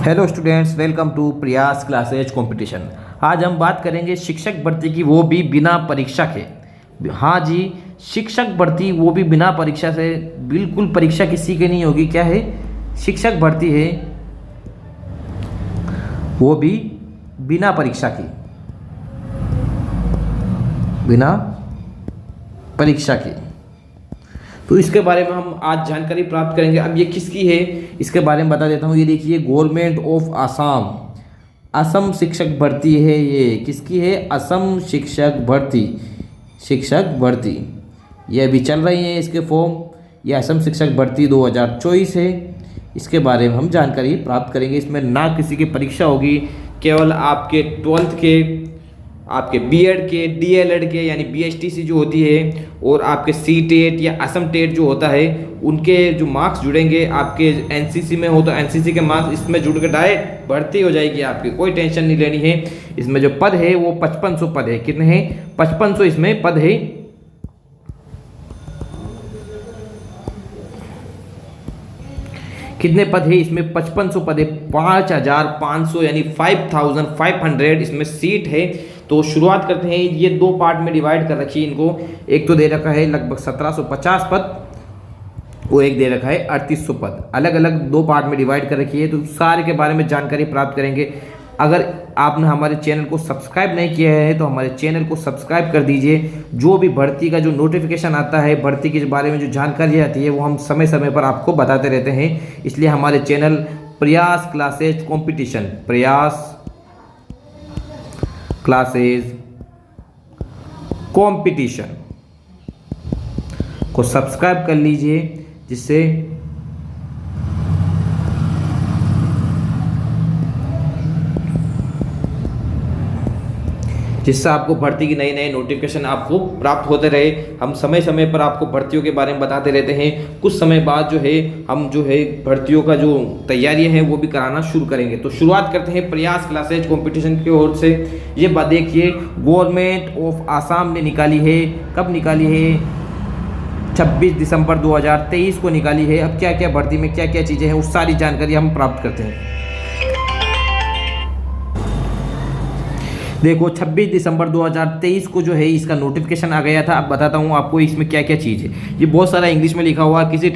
Hello students, welcome to प्रयास classes competition. आज हम बात करेंगे शिक्षक भर्ती की, वो भी बिना परीक्षा के। हाँ जी, शिक्षक भर्ती वो भी बिना परीक्षा से। बिल्कुल परीक्षा किसी की नहीं होगी। क्या है? शिक्षक भर्ती है वो भी बिना परीक्षा की, बिना परीक्षा की। तो इसके बारे में हम आज जानकारी प्राप्त करेंगे। अब ये किसकी है इसके बारे में बता देता हूँ। ये देखिए, गवर्नमेंट ऑफ आसाम, असम शिक्षक भर्ती है। ये किसकी है? असम शिक्षक भर्ती, शिक्षक भर्ती। ये अभी चल रही है इसके फॉर्म। ये असम शिक्षक भर्ती 2024 है। इसके बारे में हम जानकारी प्राप्त करेंगे। इसमें ना किसी की परीक्षा होगी, केवल आपके 12th के, आपके बीएड के, डीएलएड के यानी बीएसटीसी जो होती है, और आपके सी टेट या असम टेट जो होता है, उनके जो मार्क्स जुड़ेंगे। आपके एनसीसी में हो तो एनसीसी के मार्क्स इसमें जुड़ के डायरेक्ट भर्ती हो जाएगी आपकी। कोई टेंशन नहीं लेनी है। इसमें जो पद है वो 5500 पद है। कितने हैं? 5500 इसमें पद है। कितने पद है इसमें? 5500 पद है। 5500 यानी 5500 इसमें सीट है। तो शुरुआत करते हैं। ये दो पार्ट में डिवाइड कर रखी है इनको। एक तो दे रखा है लगभग 1750 पद, वो एक दे रखा है 3800 पद। अलग अलग दो पार्ट में डिवाइड कर रखी है। तो सारे के बारे में जानकारी प्राप्त करेंगे। अगर आपने हमारे चैनल को सब्सक्राइब नहीं किया है तो हमारे चैनल को सब्सक्राइब कर दीजिए। जो भी भर्ती का जो नोटिफिकेशन आता है, भर्ती के बारे में जो जानकारी आती है, वो हम समय समय पर आपको बताते रहते हैं। इसलिए हमारे चैनल प्रयास क्लासेज कंपटीशन, प्रयास क्लासेज कंपटीशन को सब्सक्राइब कर लीजिए, जिससे आपको भर्ती की नई नई नोटिफिकेशन आपको प्राप्त होते रहे। हम समय समय पर आपको भर्तियों के बारे में बताते रहते हैं। कुछ समय बाद जो है हम जो है भर्तियों का जो तैयारियां हैं वो भी कराना शुरू करेंगे। तो शुरुआत करते हैं प्रयास क्लासेज कंपटीशन की ओर से। ये बात देखिए, गवर्नमेंट ऑफ आसाम ने निकाली है। कब निकाली है? 26 दिसंबर 2023 को निकाली है। अब क्या क्या भर्ती में क्या क्या चीज़ें हैं, उस सारी जानकारी हम प्राप्त करते हैं। देखो, 26 दिसंबर 2023 को जो है इसका नोटिफिकेशन आ गया था। अब बताता हूँ आपको इसमें क्या क्या चीज़ है। ये बहुत सारा इंग्लिश में लिखा हुआ है। किसी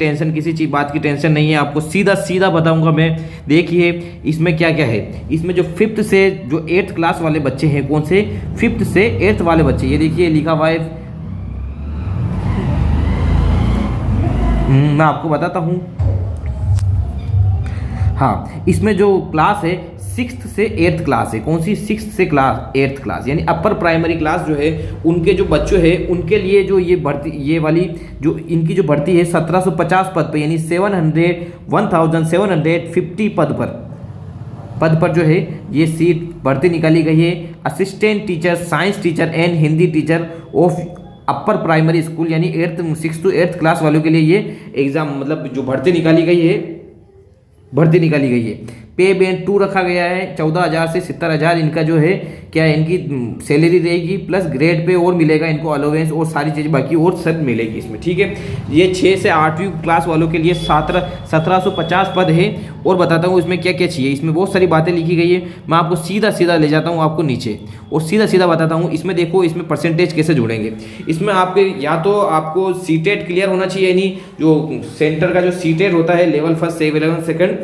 चीज़ बात की टेंशन नहीं है, आपको सीधा सीधा बताऊंगा मैं। देखिए इसमें क्या क्या है। इसमें जो 5th से जो 8th क्लास वाले बच्चे हैं, कौन से? 5th से 8th वाले बच्चे। ये देखिए लिखा हुआ है, मैं आपको बताता हूँ। हाँ, इसमें जो क्लास है 6th से 8th क्लास है। कौन सी? 6th से 8th क्लास यानी अपर प्राइमरी क्लास जो है, उनके जो बच्चों हैं उनके लिए जो ये भर्ती, ये वाली जो इनकी जो भर्ती है 1750 पद पर, यानी 1750 पद पर जो है ये सीट भर्ती निकाली गई है। Assistant teacher, science teacher and Hindi teacher of upper primary school, यानी 6th to 8th क्लास वालों के लिए ये एग्जाम, मतलब जो भर्ती निकाली गई है। पे बैंड 2 रखा गया है। 14,000 से 70,000 इनका जो है क्या है, इनकी सैलरी रहेगी। प्लस ग्रेड पे और मिलेगा इनको अलाउंस और सारी चीज़ बाकी और सब मिलेगी इसमें। ठीक है, ये 6 से 8वीं क्लास वालों के लिए 1750 पद है। और बताता हूँ इसमें क्या क्या चाहिए। इसमें बहुत सारी बातें लिखी गई है। मैं आपको सीधा सीधा ले जाता हूँ आपको नीचे और सीधा सीधा बताता हूँ। इसमें देखो, इसमें परसेंटेज कैसे जुड़ेंगे। इसमें आपके या तो आपको सी टेट क्लियर होना चाहिए, यानी जो सेंटर का जो सी टेट होता है लेवल 1, लेवल 2,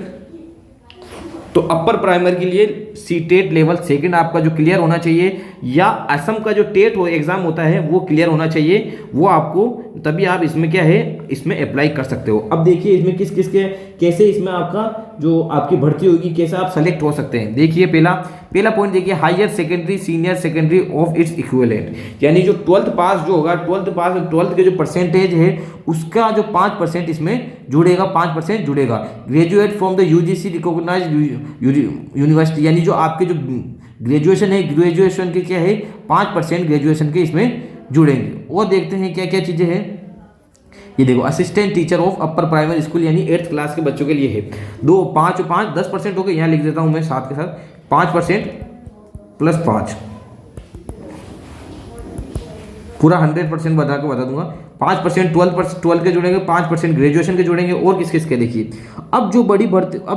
तो अपर प्राइमरी के लिए सी टेट लेवल 2 आपका जो क्लियर होना चाहिए, या असम का जो टेट एग्जाम होता है वो क्लियर होना चाहिए। वो आपको, तभी आप इसमें क्या है, इसमें अप्लाई कर सकते हो। अब देखिए इसमें किस किस के कैसे इसमें आपका जो आपकी भर्ती होगी, कैसे आप सेलेक्ट हो सकते हैं। देखिए पहला पॉइंट देखिए, higher secondary, senior secondary of its equivalent, यानी जो 12th पास जो होगा, 12th के जो परसेंटेज है उसका जो 5% इसमें जुड़ेगा, 5% जुड़ेगा। Graduate from the UGC recognised university, यानी जो आपके जो ग्रेजुएशन है, ग्रेजुएशन के क्या है 5% ग्रेजुएशन के इसमें जुड़ेंगे। और देखते हैं क्या क्या चीज़ें हैं। ये देखो, assistant teacher of upper primary school, यानी 8th क्लास के बच्चों के लिए है। 10% हो गए। यहाँ लिख देता हूँ मैं साथ के साथ 5% प्लस 5, पूरा 100% बता दूंगा। 5% 12 के जुड़ेंगे, 5% ग्रेजुएशन के जुड़ेंगे, और किस किस के देखिए। अब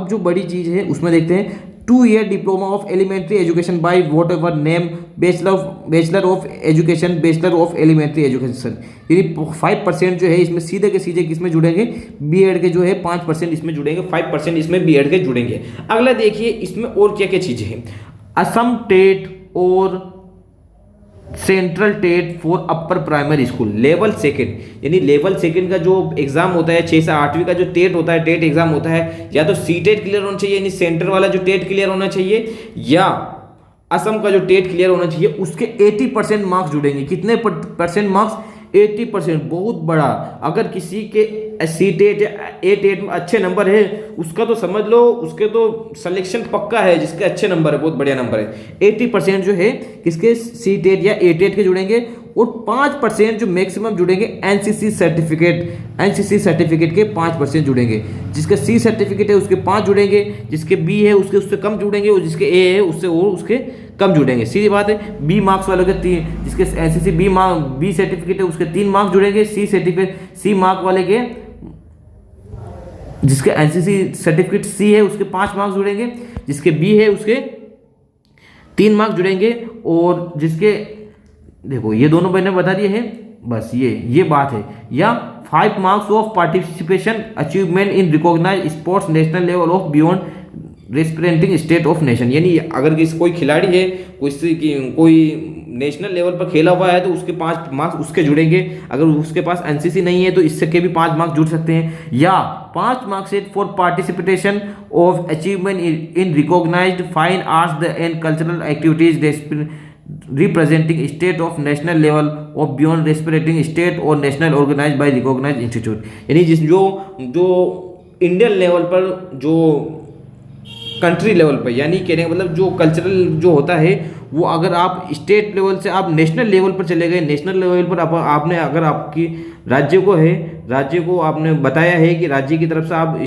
जो बड़ी चीज़ है उसमें देखते हैं 2 year diploma of elementary education by whatever name, bachelor of education, bachelor of elementary education, यानी 5% जो है इसमें सीधे के सीधे किसमें जुड़ेंगे, बीएड के जो है 5% इसमें जुड़ेंगे, 5% इसमें बीएड के जुड़ेंगे। अगला देखिए इसमें और क्या क्या चीज़ें हैं। असम टेट और central TET for upper primary school level second, यानी लेवल सेकंड का जो एग्जाम होता है 6 से 8वीं का जो टेट होता है, टेट एग्जाम होता है, या तो सी टेट क्लियर होना चाहिए यानी सेंटर वाला जो टेट क्लियर होना चाहिए, या असम का जो टेट क्लियर होना चाहिए, उसके 80% मार्क्स जुड़ेंगे। कितने परसेंट मार्क्स? 80%, बहुत बड़ा। अगर किसी के सी टेट या ए टेट में अच्छे नंबर है उसका तो समझ लो उसके तो सिलेक्शन पक्का है, जिसके अच्छे नंबर है, बहुत बढ़िया नंबर है। 80% जो है किसके, सी टेट या ए टेट के जुड़ेंगे, और 5% जो मैक्सिमम जुड़ेंगे एनसीसी सर्टिफिकेट के 5% जुड़ेंगे। जिसके सी सर्टिफिकेट है उसके 5 जुड़ेंगे, जिसके बी है उससे कम जुड़ेंगे, और जिसके ए है उसके कम जुड़ेंगे। सीधी बात है। बी मार्क्स वालों के 3, जिसके एनसीसी बी सर्टिफिकेट है उसके 3 मार्क्स जुड़ेंगे, सी मार्क वाले के, जिसके एनसीसी सर्टिफिकेट सी है उसके 5 मार्क्स जुड़ेंगे, जिसके बी है उसके 3 मार्क्स जुड़ेंगे, और जिसके देखो ये दोनों मैंने बता दिए हैं, बस ये बात है। या 5 marks of participation achievement in recognise sports national level of beyond representing state of nation, यानी अगर कोई खिलाड़ी है कोई नेशनल लेवल पर खेला हुआ है तो उसके 5 मार्क्स उसके जुड़ेंगे। अगर उसके पास एनसीसी नहीं है तो इससे के भी 5 मार्क्स जुड़ सकते हैं। या 5 marks for participation of achievement in recognised fine arts and cultural activities representing state of national level of beyond representing state और national organise by recognised institute, यानी जो इंडियन लेवल पर, जो कंट्री लेवल पर, यानी कहने का मतलब जो कल्चरल जो होता है वो अगर आप स्टेट लेवल से आप नेशनल लेवल पर चले गए, नेशनल लेवल पर आपने अगर आपकी राज्य को आपने बताया है कि राज्य की तरफ से आप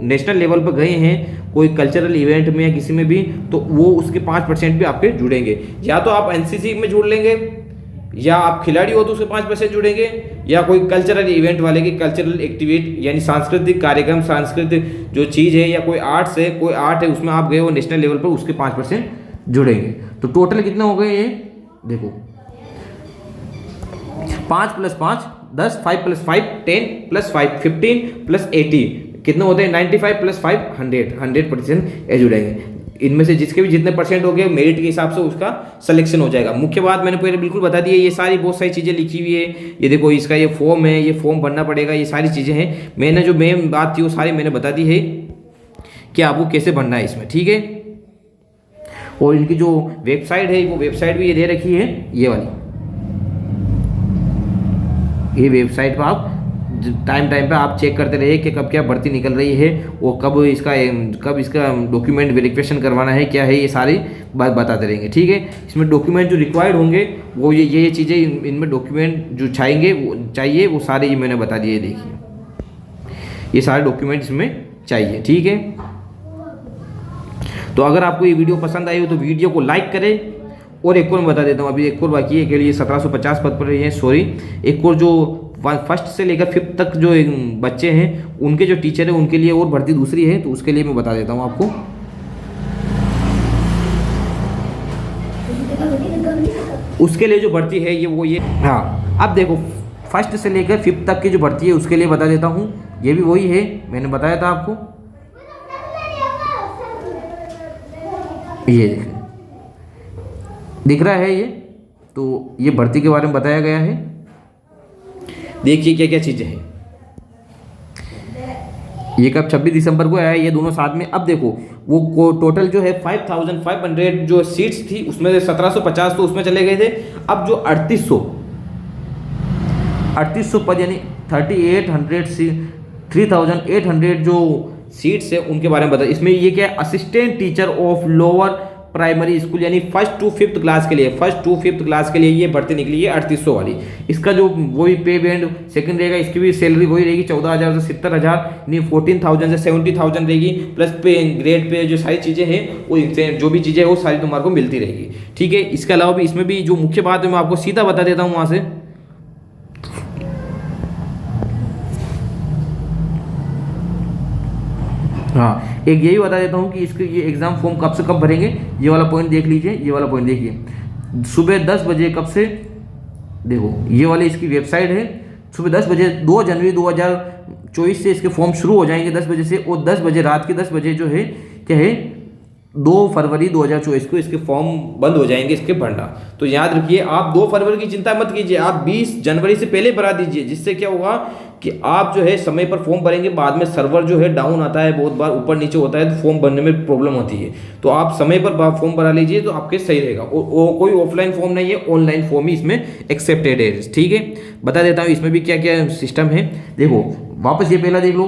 नेशनल लेवल पर गए हैं कोई कल्चरल इवेंट में या किसी में भी, तो वो उसके 5% भी आपके जुड़ेंगे। या तो आप एनसीसी में जुड़ लेंगे, या आप खिलाड़ी हो तो उसके 5% जुड़ेंगे, या कोई कल्चरल इवेंट वाले की कल्चरल एक्टिविटी यानी सांस्कृतिक कार्यक्रम, सांस्कृतिक जो चीज़ है, या कोई आर्ट है उसमें आप गए हो नेशनल लेवल पर, उसके 5% जुड़ेंगे। तो टोटल कितने हो गए ये देखो, 5 + 5 10, 5 + 5 10 + 5 15 + 80 कितने होते हैं, 95 + 5 100% जुड़ेंगे। इनमें से जिसके भी जितने परसेंट हो गए मेरिट के हिसाब से उसका सिलेक्शन हो जाएगा। मुख्य बात मैंने पहले बिल्कुल बता दी है, ये सारी बहुत सारी चीज़ें लिखी हुई है। ये देखो इसका ये फॉर्म है, ये फॉर्म भरना पड़ेगा, ये सारी चीज़ें हैं। मैंने जो मेन बात थी वो सारी मैंने बता दी है कि आपको कैसे भरना है इसमें, ठीक है। और इनकी जो वेबसाइट है वो वेबसाइट भी ये दे रखी है, ये वाली, ये वेबसाइट पर आप टाइम पे आप चेक करते रहिए कि कब क्या भर्ती निकल रही है, वो कब इसका डॉक्यूमेंट वेरिफिकेशन करवाना है, क्या है, ये सारी बात बताते रहेंगे, ठीक है। इसमें डॉक्यूमेंट जो रिक्वायर्ड होंगे वो ये चीज़ें इनमें डॉक्यूमेंट जो चाहिए वो सारे ये मैंने बता दिए। देखिए ये सारे डॉक्यूमेंट इसमें चाहिए, ठीक है। तो अगर आपको ये वीडियो पसंद आई हो तो वीडियो को लाइक करें। और एक और मैं बता देता हूँ, अभी एक और बाकी है के लिए 1750 पद पर है, सॉरी, एक और जो 1st से लेकर 5th तक जो बच्चे हैं उनके जो टीचर हैं उनके लिए और भर्ती दूसरी है, तो उसके लिए मैं बता देता हूँ आपको। उसके लिए जो भर्ती है ये हाँ, अब देखो 1st से लेकर 5th तक की जो भर्ती है उसके लिए बता देता हूँ। ये भी वही है, मैंने बताया था आपको, ये दिख रहा है ये, तो ये भर्ती के बारे में बताया गया है। देखिए क्या क्या चीज़ें हैं। ये कब 26 दिसंबर को आया है, ये दोनों साथ में। अब देखो वो टोटल जो है 5500 जो सीट्स थी उसमें से 1750 तो उसमें चले गए थे। अब जो 3800 पद यानी 3800 जो सीट्स है उनके बारे में बता। इसमें ये क्या है, assistant teacher of lower primary school यानी 1st to 5th क्लास के लिए, 1st to 5th क्लास के लिए ये भर्ती निकली है 3800 वाली। इसका जो वही पे बैंड सेकंड रहेगा, इसकी भी सैलरी वही रहेगी 14,000 से 70,000, यानी 14,000 से 70,000 रहेगी। प्लस पे ग्रेड पे जो सारी चीज़ें हैं वो जो भी चीज़ें हैं वो सारी तुम्हारे को मिलती रहेगी, ठीक है। इसके अलावा भी इसमें भी जो मुख्य बात है मैं आपको सीधा बता देता हूँ वहाँ से। हाँ, एक यही बता देता हूँ कि इसके ये एग्ज़ाम फॉर्म कब से कब भरेंगे। ये वाला पॉइंट देख लीजिए, ये वाला पॉइंट देखिए, सुबह 10 बजे कब से, देखो ये वाली इसकी वेबसाइट है, सुबह 10 बजे 2 जनवरी 2024 से इसके फॉर्म शुरू हो जाएंगे 10 बजे से, और 10 बजे रात के 10 बजे जो है क्या है 2 फरवरी 2024 को इसके फॉर्म बंद हो जाएंगे इसके भरना। तो याद रखिए, आप 2 फरवरी की चिंता मत कीजिए, आप 20 जनवरी से पहले भरा दीजिए, जिससे क्या होगा कि आप जो है समय पर फॉर्म भरेंगे, बाद में सर्वर जो है डाउन आता है, बहुत बार ऊपर नीचे होता है, तो फॉर्म भरने में प्रॉब्लम होती है। तो आप समय पर फॉर्म भरा लीजिए तो आपके सही रहेगा। कोई ऑफलाइन फॉर्म नहीं है, ऑनलाइन फॉर्म ही इसमें एक्सेप्टेड है। ठीक है, बता देता हूँ इसमें भी क्या क्या सिस्टम है। देखो वापस ये पहला देख लो,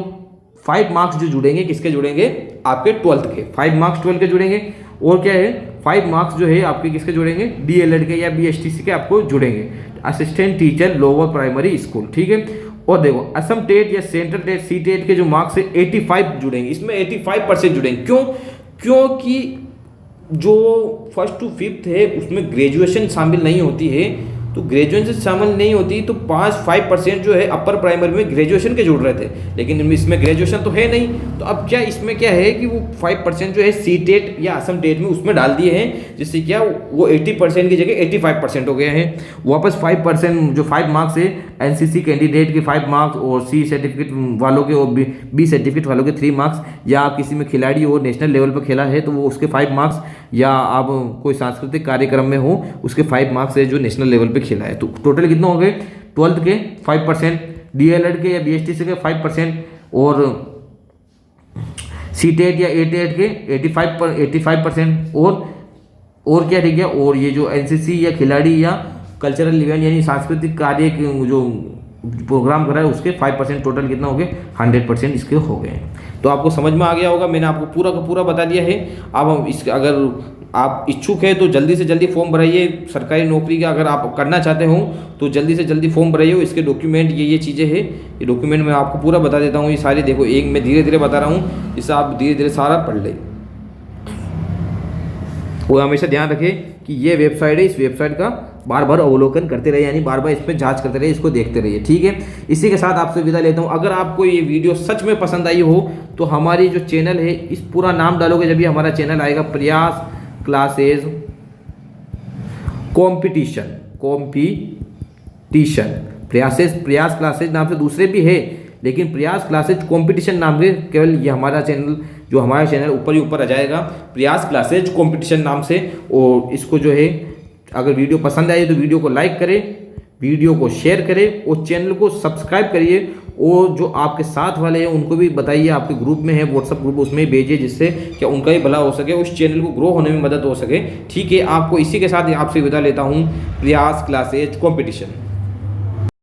5 मार्क्स जो जुड़ेंगे, किसके जुड़ेंगे, आपके 12th के 5 मार्क्स 12 के जुड़ेंगे। और क्या है 5 मार्क्स जो है आपके किसके जुड़ेंगे, DLED के या BSTC के आपको जुड़ेंगे, assistant teacher lower primary school. ठीक है, और देखो असम टेट या सेंट्रल टेट CTET के जो मार्क्स है 85 जुड़ेंगे, इसमें 85% जुड़ेंगे। क्यों? क्योंकि जो 1st to 5th है उसमें ग्रेजुएशन शामिल नहीं होती है, तो ग्रेजुएशन शामिल नहीं होती तो 5% जो है अपर प्राइमरी में ग्रेजुएशन के जुड़ रहे थे, लेकिन इसमें ग्रेजुएशन तो है नहीं। तो अब क्या इसमें क्या है कि वो 5% जो है CTET या असम टेट में उसमें डाल दिए हैं, जिससे क्या वो 80% की जगह 85% हो गए हैं। वापस 5% जो 5 मार्क्स है NCC कैंडिडेट के 5 मार्क्स, और C सर्टिफिकेट वालों के और B सर्टिफिकेट वालों के 3 मार्क्स, या आप किसी में खिलाड़ी हो नेशनल लेवल पर खेला है तो वो उसके 5 मार्क्स, या आप कोई सांस्कृतिक कार्यक्रम में हो उसके 5 मार्क्स है जो नेशनल लेवल पे खेला है। तो टोटल कितना हो गए, 12th के 5%, DLED के या BSTC के 5%, और CTET या ATET के 85%, और क्या ठीक है, और ये जो NCC या खिलाड़ी या कल्चरल इवेंट यानी सांस्कृतिक कार्य जो प्रोग्राम करा है उसके 5%, टोटल कितना हो गए 100% इसके हो गए। तो आपको समझ में आ गया होगा, मैंने आपको पूरा का पूरा बता दिया है। अब हम इस अगर आप इच्छुक है तो जल्दी से जल्दी फॉर्म भराइए, सरकारी नौकरी का अगर आप करना चाहते हो तो जल्दी से जल्दी फॉर्म भराइए। इसके डॉक्यूमेंट ये चीज़ें हैं, ये डॉक्यूमेंट मैं आपको पूरा बता देता हूँ, ये सारी देखो, एक मैं धीरे धीरे बता रहा हूँ, इससे आप धीरे धीरे सारा पढ़ ले। वो हमेशा ध्यान रखें कि ये वेबसाइट है, इस वेबसाइट का बार बार अवलोकन करते रहिए, यानी बार बार इस पर जांच करते रहिए, इसको देखते रहिए। ठीक है, इसी के साथ आपसे विदा लेता हूँ। अगर आपको ये वीडियो सच में पसंद आई हो तो हमारी जो चैनल है, इस पूरा नाम डालोगे जब भी हमारा चैनल आएगा, प्रयास क्लासेज कॉम्पिटिशन, प्रयास क्लासेज नाम से दूसरे भी है, लेकिन प्रयास क्लासेज कॉम्पिटिशन नाम से केवल ये हमारा चैनल, जो हमारा चैनल ऊपर ही ऊपर आ जाएगा प्रयास क्लासेज कॉम्पिटिशन नाम से। और इसको जो है अगर वीडियो पसंद आए तो वीडियो को लाइक करें, वीडियो को शेयर करें और चैनल को सब्सक्राइब करिए। और जो आपके साथ वाले हैं उनको भी बताइए, आपके ग्रुप में है व्हाट्सएप ग्रुप, उसमें भेजिए, जिससे क्या उनका ही भला हो सके, उस चैनल को ग्रो होने में मदद हो सके। ठीक है, आपको इसी के साथ आपसे विदा लेता हूँ, प्रयास क्लासेज कॉम्पिटिशन।